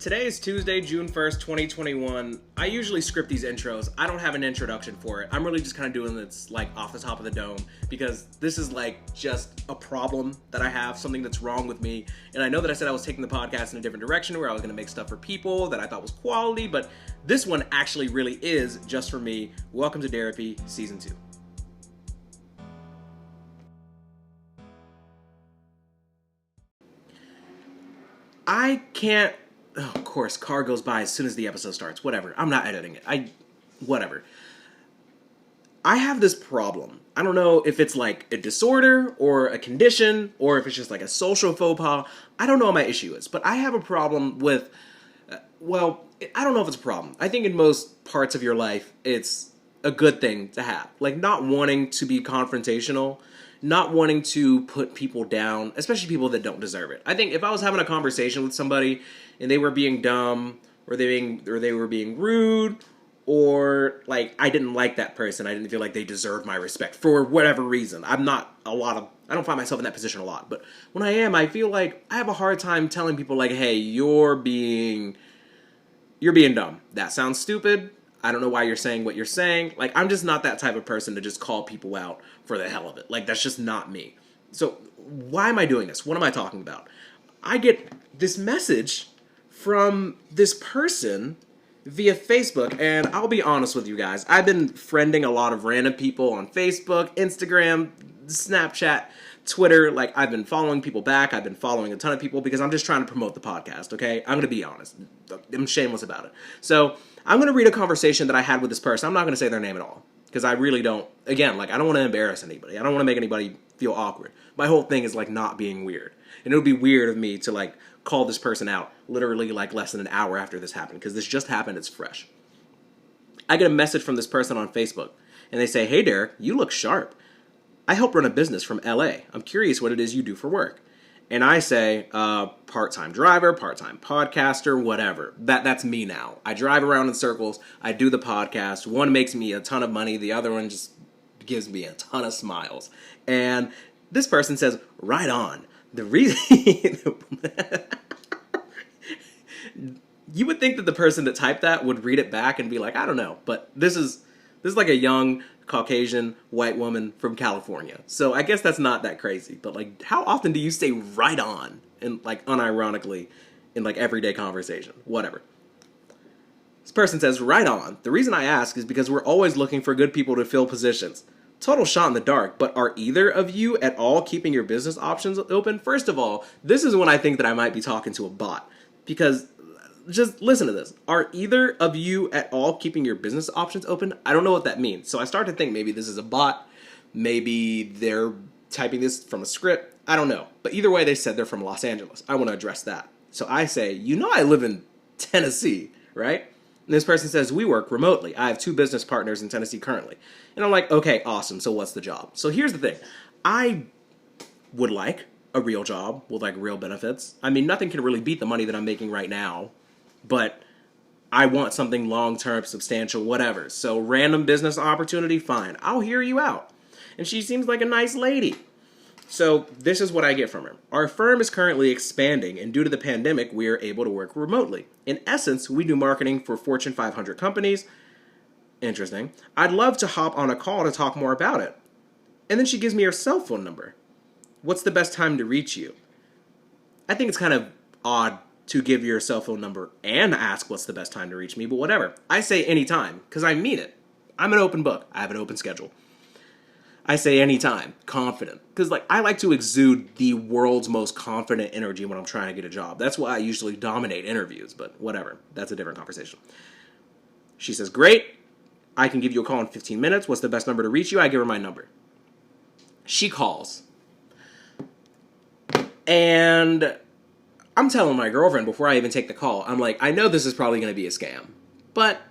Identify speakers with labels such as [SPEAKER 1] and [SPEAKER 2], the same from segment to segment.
[SPEAKER 1] Today is Tuesday, June 1st, 2021. I usually script these intros. I don't have an introduction for it. I'm really just kind of doing this like off the top of the dome because this is like just a problem that I have, something that's wrong with me. And I know that I said I was taking the podcast in a different direction where I was going to make stuff for people that I thought was quality, but this one actually really is just for me. Welcome to Derapy Season 2. I can't... Oh, of course, car goes by as soon as the episode starts. Whatever. I'm not editing it. Whatever. I have this problem. I don't know if it's like a disorder or a condition or if it's just like a social faux pas. I don't know what my issue is, but I have a problem with, I don't know if it's a problem. I think in most parts of your life, it's a good thing to have. Like not wanting to be confrontational, not wanting to put people down, especially people that don't deserve it. I think if I was having a conversation with somebody and they were being dumb, or they were being rude, or like I didn't like that person, I didn't feel like they deserved my respect for whatever reason. I don't find myself in that position a lot, but when I am, I feel like I have a hard time telling people like, hey, you're being dumb. That sounds stupid. I don't know why you're saying what you're saying. Like, I'm just not that type of person to just call people out for the hell of it. Like, that's just not me. So, why am I doing this? What am I talking about? I get this message from this person via Facebook, and I'll be honest with you guys. I've been friending a lot of random people on Facebook, Instagram, Snapchat, Twitter. Like, I've been following people back. I've been following a ton of people because I'm just trying to promote the podcast, okay? I'm going to be honest. I'm shameless about it. So, I'm going to read a conversation that I had with this person. I'm not going to say their name at all because I really don't. Again, like, I don't want to embarrass anybody. I don't want to make anybody feel awkward. My whole thing is, like, not being weird. And it would be weird of me to, like, call this person out literally, like, less than an hour after this happened because this just happened. It's fresh. I get a message from this person on Facebook, and they say, "Hey, Derek, you look sharp. I help run a business from LA. I'm curious what it is you do for work." And I say, part-time driver, part-time podcaster, whatever. That's me now. I drive around in circles. I do the podcast. One makes me a ton of money. The other one just gives me a ton of smiles. And this person says, "Right on. The reason..." You would think that the person that typed that would read it back and be like, I don't know. But this is like a young Caucasian white woman from California. So I guess that's not that crazy. But like, how often do you say "right on" and like unironically in like everyday conversation? Whatever. This person says, "Right on. The reason I ask is because we're always looking for good people to fill positions. Total shot in the dark, but are either of you at all keeping your business options open?" First of all, this is when I think that I might be talking to a bot. Because just listen to this. Are either of you at all keeping your business options open? I don't know what that means. So I start to think maybe this is a bot. Maybe they're typing this from a script. I don't know. But either way, they said they're from Los Angeles. I want to address that. So I say, I live in Tennessee, right? And this person says, "We work remotely. I have 2 business partners in Tennessee currently." And I'm like, okay, awesome. So what's the job? So here's the thing. I would like a real job with like real benefits. I mean, nothing can really beat the money that I'm making right now. But I want something long-term, substantial, whatever. So random business opportunity, fine. I'll hear you out. And she seems like a nice lady. So this is what I get from her. "Our firm is currently expanding, and due to the pandemic, we are able to work remotely. In essence, we do marketing for Fortune 500 companies." Interesting. "I'd love to hop on a call to talk more about it." And then she gives me her cell phone number. "What's the best time to reach you?" I think it's kind of odd to give your cell phone number and ask what's the best time to reach me, but whatever. I say anytime, because I mean it. I'm an open book. I have an open schedule. I say anytime, confident, because like I like to exude the world's most confident energy when I'm trying to get a job. That's why I usually dominate interviews, but whatever. That's a different conversation. She says, "Great. I can give you a call in 15 minutes. What's the best number to reach you?" I give her my number. She calls. And I'm telling my girlfriend before I even take the call, I'm like, I know this is probably going to be a scam, but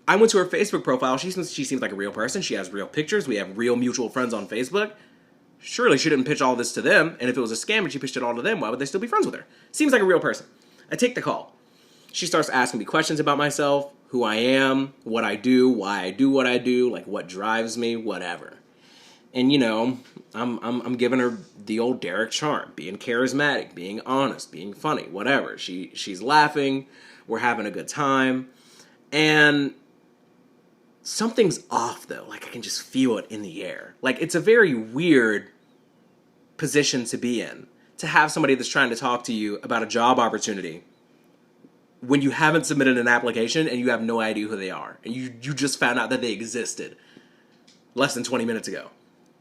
[SPEAKER 1] I went to her Facebook profile. She seems like a real person. She has real pictures. We have real mutual friends on Facebook. Surely she didn't pitch all this to them, and if it was a scam and she pitched it all to them, why would they still be friends with her? Seems like a real person. I take the call. She starts asking me questions about myself, who I am, what I do, why I do what I do, like what drives me, whatever. And I'm giving her the old Derek charm, being charismatic, being honest, being funny, whatever. She's laughing, we're having a good time, and something's off though. Like I can just feel it in the air. Like it's a very weird position to be in, to have somebody that's trying to talk to you about a job opportunity when you haven't submitted an application and you have no idea who they are, and you just found out that they existed less than 20 minutes ago.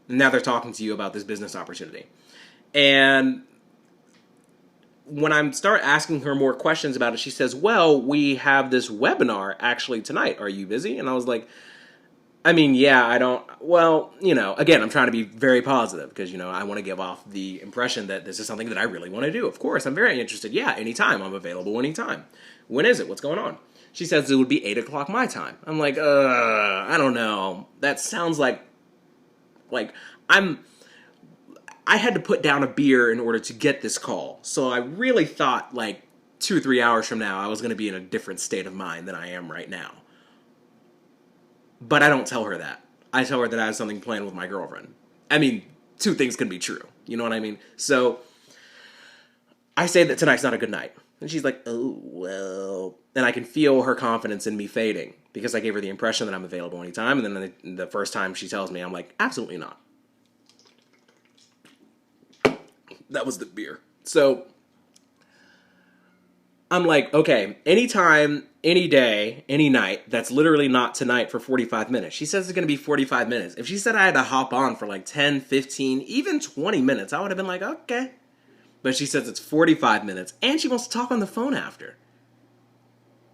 [SPEAKER 1] And now they're talking to you about this business opportunity. And when I start asking her more questions about it, she says, well, we have this webinar actually tonight. Are you busy? And I was like, I mean, yeah, I don't, well, again, I'm trying to be very positive because, I want to give off the impression that this is something that I really want to do. Of course, I'm very interested. Yeah, anytime. I'm available anytime. When is it? What's going on? She says it would be 8 o'clock my time. I'm like, I don't know. That sounds like I had to put down a beer in order to get this call. So I really thought 2 or 3 hours from now I was going to be in a different state of mind than I am right now. But I don't tell her that. I tell her that I have something planned with my girlfriend. I mean, two things can be true. You know what I mean? So I say that tonight's not a good night. And she's like, oh, well. And I can feel her confidence in me fading because I gave her the impression that I'm available anytime. And then the first time she tells me, I'm like, absolutely not. That was the beer. So I'm like, okay, anytime, any day, any night, that's literally not tonight for 45 minutes. She says it's going to be 45 minutes. If she said I had to hop on for 10, 15, even 20 minutes, I would have been like, okay. But she says it's 45 minutes, and she wants to talk on the phone after.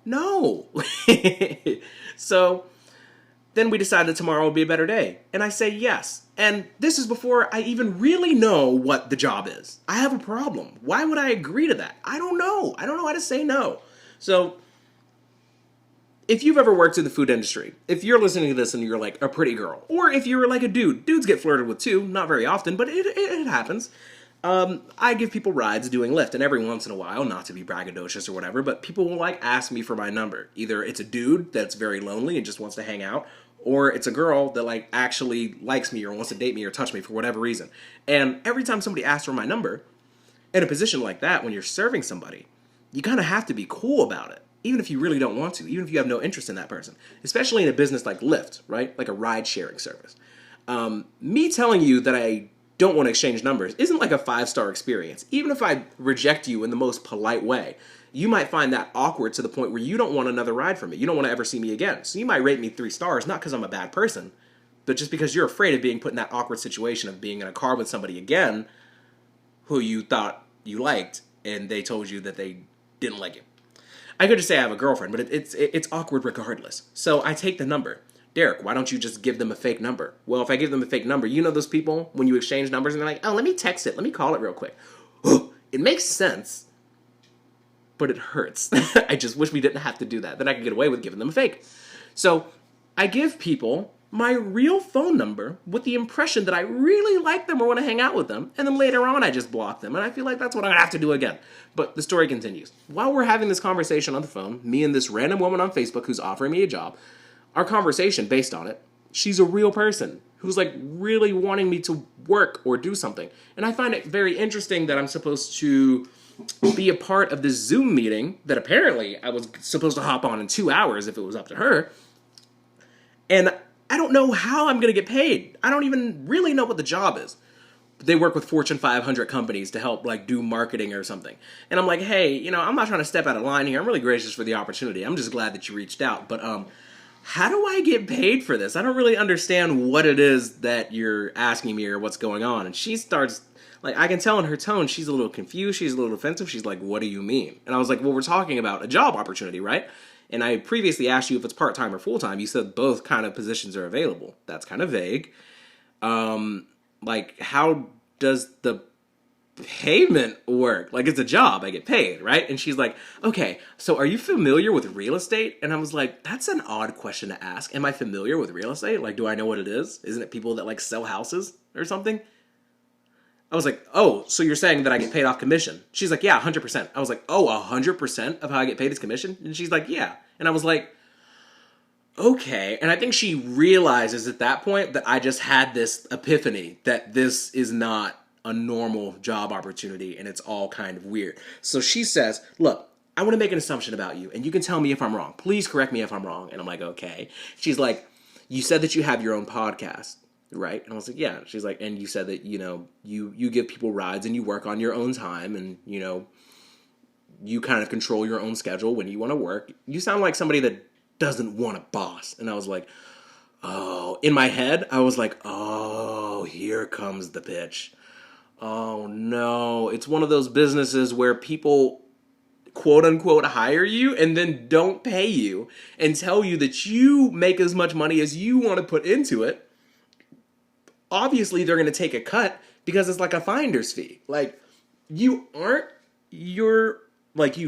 [SPEAKER 1] No. So then we decided tomorrow would be a better day. And I say yes. And this is before I even really know what the job is. I have a problem. Why would I agree to that? I don't know. I don't know how to say no. So if you've ever worked in the food industry, if you're listening to this and you're like a pretty girl, or if you're like a dude, dudes get flirted with too, not very often, but it happens. I give people rides doing Lyft, and every once in a while, not to be braggadocious or whatever, but people will ask me for my number. Either it's a dude that's very lonely and just wants to hang out, or it's a girl that actually likes me or wants to date me or touch me for whatever reason. And every time somebody asks for my number, in a position like that, when you're serving somebody, you kind of have to be cool about it. Even if you really don't want to, even if you have no interest in that person, especially in a business like Lyft, right? Like a ride sharing service. Me telling you that I don't want to exchange numbers isn't like a 5-star experience. Even if I reject you in the most polite way, you might find that awkward to the point where you don't want another ride from me. You don't want to ever see me again. So you might rate me 3 stars, not because I'm a bad person, but just because you're afraid of being put in that awkward situation of being in a car with somebody again who you thought you liked and they told you that they didn't like you. I could just say I have a girlfriend, but it's awkward regardless. So I take the number. Derek, why don't you just give them a fake number? Well, if I give them a fake number, you know those people, when you exchange numbers and they're like, oh, let me text it. Let me call it real quick. It makes sense, but it hurts. I just wish we didn't have to do that. Then I could get away with giving them a fake. So I give people my real phone number with the impression that I really like them or want to hang out with them, and then later on I just block them, and I feel like that's what I'm going to have to do again. But the story continues. While we're having this conversation on the phone, me and this random woman on Facebook who's offering me a job, our conversation based on it, she's a real person who's really wanting me to work or do something. And I find it very interesting that I'm supposed to be a part of this Zoom meeting that apparently I was supposed to hop on in 2 hours if it was up to her. And I don't know how I'm going to get paid. I don't even really know what the job is. They work with Fortune 500 companies to help do marketing or something. And I'm like, hey, I'm not trying to step out of line here. I'm really gracious for the opportunity. I'm just glad that you reached out. But how do I get paid for this? I don't really understand what it is that you're asking me or what's going on. And she starts, I can tell in her tone, she's a little confused. She's a little defensive. She's like, what do you mean? And I was like, well, we're talking about a job opportunity, right? And I previously asked you if it's part-time or full-time. You said both kind of positions are available. That's kind of vague. How does the payment work? It's a job. I get paid, right? And she's like, okay, so are you familiar with real estate? And I was like, that's an odd question to ask. Am I familiar with real estate? Do I know what it is? Isn't it people that sell houses or something? I was like, oh, so you're saying that I get paid off commission? She's like, yeah, 100%. I was like, oh, 100% of how I get paid is commission? And she's like, yeah. And I was like, okay. And I think she realizes at that point that I just had this epiphany that this is not a normal job opportunity and it's all kind of weird. So she says, look, I want to make an assumption about you and you can tell me if I'm wrong. Please correct me if I'm wrong. And I'm like, okay. She's like, you said that you have your own podcast, right? And I was like, yeah. She's like, and you said that, you give people rides and you work on your own time and, you kind of control your own schedule when you want to work. You sound like somebody that doesn't want a boss. And I was like, oh, in my head, I was like, oh, here comes the pitch. Oh no, it's one of those businesses where people quote unquote hire you and then don't pay you and tell you that you make as much money as you want to put into it. Obviously, they're going to take a cut because it's like a finder's fee. Like, you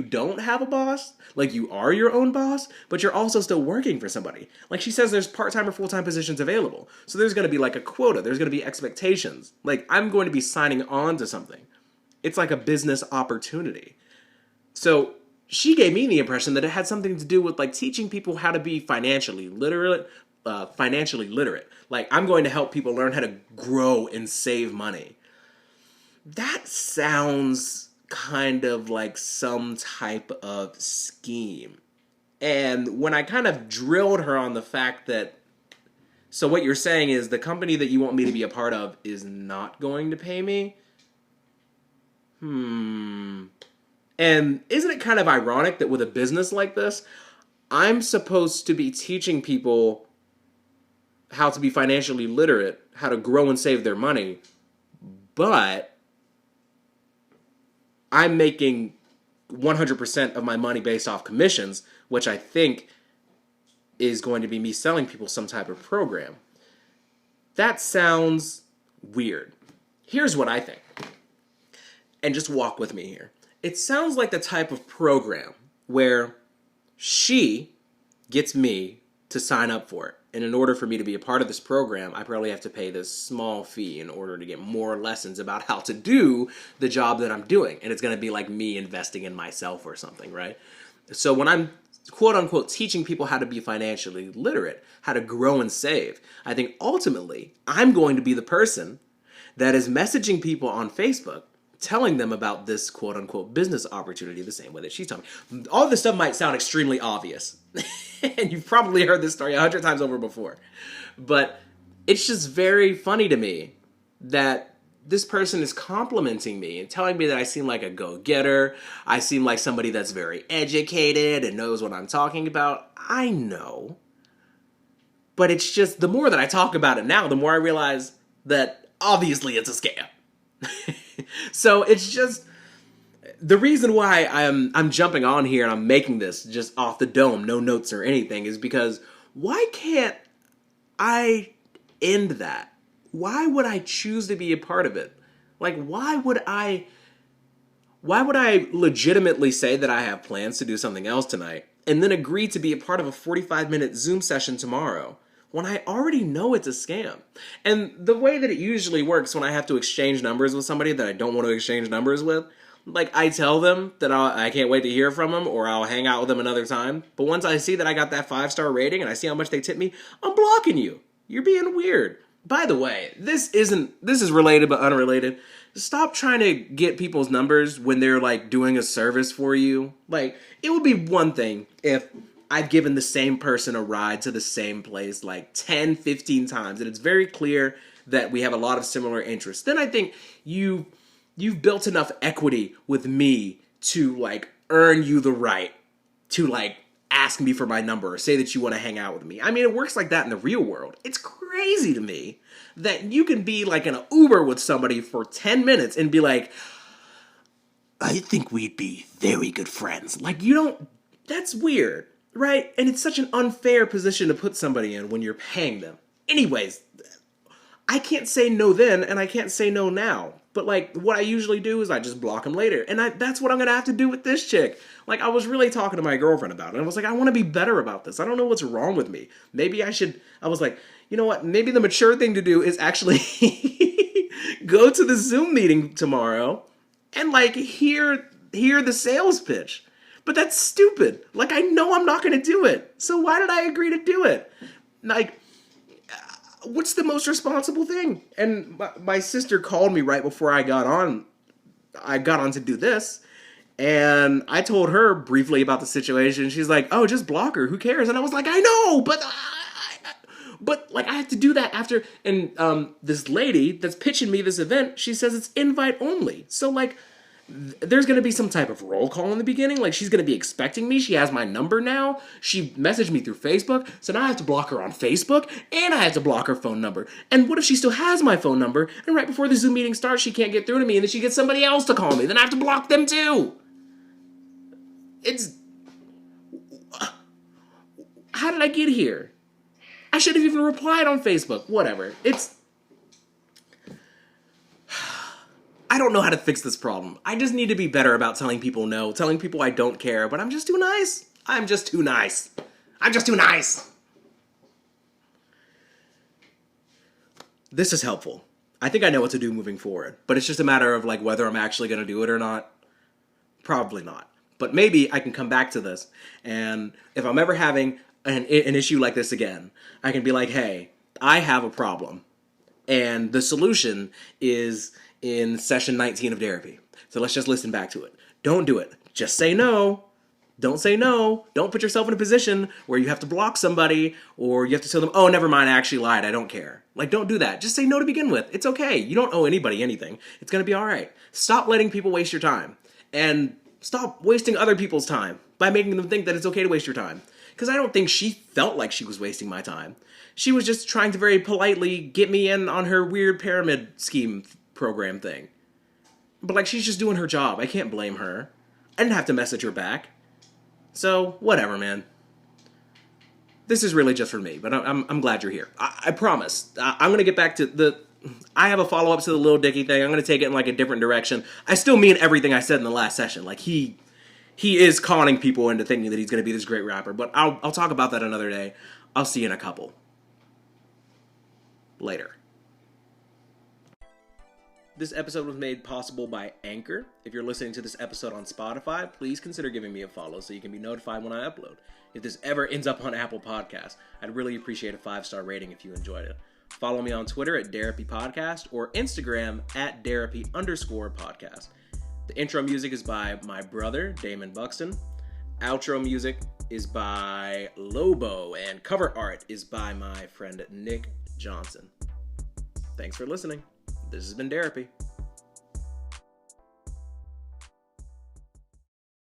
[SPEAKER 1] don't have a boss, like you are your own boss, but you're also still working for somebody. Like she says there's part-time or full-time positions available. So there's going to be like a quota, there's going to be expectations. Like I'm going to be signing on to something. It's like a business opportunity. So she gave me the impression that it had something to do with like teaching people how to be financially literate. Like I'm going to help people learn how to grow and save money. That sounds kind of like some type of scheme. And when I kind of drilled her on the fact that, so what you're saying is the company that you want me to be a part of is not going to pay me? And isn't it kind of ironic that with a business like this, I'm supposed to be teaching people how to be financially literate, how to grow and save their money, but I'm making 100% of my money based off commissions, which I think is going to be me selling people some type of program. That sounds weird. Here's what I think. And just walk with me here. It sounds like the type of program where she gets me to sign up for it. And in order for me to be a part of this program, I probably have to pay this small fee in order to get more lessons about how to do the job that I'm doing. And it's going to be like me investing in myself or something, right? So when I'm quote unquote teaching people how to be financially literate, how to grow and save, I think ultimately I'm going to be the person that is messaging people on Facebook telling them about this quote unquote business opportunity the same way that she's telling me. All this stuff might sound extremely obvious. And you've probably heard this story 100 times over before. But it's just very funny to me that this person is complimenting me and telling me that I seem like a go-getter. I seem like somebody that's very educated and knows what I'm talking about. I know. But it's just, the more that I talk about it now, the more I realize that obviously it's a scam. So it's just, the reason why I'm jumping on here and I'm making this just off the dome, no notes or anything, is because why can't I end that? Why would I choose to be a part of it? Like, why would I legitimately say that I have plans to do something else tonight and then agree to be a part of a 45-minute Zoom session tomorrow when I already know it's a scam? And the way that it usually works when I have to exchange numbers with somebody that I don't want to exchange numbers with, like, I tell them that I can't wait to hear from them or I'll hang out with them another time. But once I see that I got that 5-star rating and I see how much they tip me, I'm blocking you. You're being weird. By the way, this is related but unrelated. Stop trying to get people's numbers when they're, like, doing a service for you. Like, it would be one thing if I've given the same person a ride to the same place like 10, 15 times, and it's very clear that we have a lot of similar interests. Then I think you've built enough equity with me to, like, earn you the right to, like, ask me for my number or say that you want to hang out with me. I mean, it works like that in the real world. It's crazy to me that you can be, like, in an Uber with somebody for 10 minutes and be like, I think we'd be very good friends. Like, that's weird, right? And it's such an unfair position to put somebody in when you're paying them. Anyways, I can't say no then, and I can't say no now. But, like, what I usually do is I just block them later. And that's what I'm going to have to do with this chick. Like, I was really talking to my girlfriend about it. And I was like, I want to be better about this. I don't know what's wrong with me. Maybe I was like, you know what? Maybe the mature thing to do is actually go to the Zoom meeting tomorrow and, like, hear the sales pitch. But that's stupid. Like, I know I'm not going to do it. So why did I agree to do it? Like, what's the most responsible thing? And my sister called me right before I got on to do this. And I told her briefly about the situation. She's like, oh, just block her. Who cares? And I was like, I know, but like, I have to do that after. And this lady that's pitching me this event, she says it's invite only. So, like, there's going to be some type of roll call in the beginning. Like, she's going to be expecting me. She has my number now. She messaged me through Facebook. So now I have to block her on Facebook, and I have to block her phone number. And what if she still has my phone number, and right before the Zoom meeting starts, she can't get through to me, and then she gets somebody else to call me? Then I have to block them too. How did I get here? I should have even replied on Facebook. Whatever. I don't know how to fix this problem. I just need to be better about telling people no, telling people I don't care, but I'm just too nice. I'm just too nice. This is helpful. I think I know what to do moving forward, but it's just a matter of, like, whether I'm actually going to do it or not. Probably not. But maybe I can come back to this, and if I'm ever having an issue like this again, I can be like, hey, I have a problem, and the solution is in session 19 of Derapy. So let's just listen back to it. Don't do it. Just say no. Don't say no. Don't put yourself in a position where you have to block somebody, or you have to tell them, oh, never mind, I actually lied, I don't care. Like, don't do that. Just say no to begin with. It's okay. You don't owe anybody anything. It's going to be all right. Stop letting people waste your time. And stop wasting other people's time by making them think that it's okay to waste your time. Because I don't think she felt like she was wasting my time. She was just trying to very politely get me in on her weird pyramid scheme program thing. But, like, she's just doing her job. I can't blame her. I didn't have to message her back. So, whatever, man. This is really just for me, but I'm glad you're here. I promise. I'm going to get back to I have a follow-up to the Lil Dicky thing. I'm going to take it in, like, a different direction. I still mean everything I said in the last session. Like, he is conning people into thinking that he's going to be this great rapper. But I'll talk about that another day. I'll see you in a couple. Later. This episode was made possible by Anchor. If you're listening to this episode on Spotify, please consider giving me a follow so you can be notified when I upload. If this ever ends up on Apple Podcasts, I'd really appreciate a 5-star rating if you enjoyed it. Follow me on Twitter at Derapy Podcast or Instagram at Derapy_podcast. The intro music is by my brother, Damon Buxton. Outro music is by Lobo, and cover art is by my friend Nick Johnson. Thanks for listening. This has been Derapy.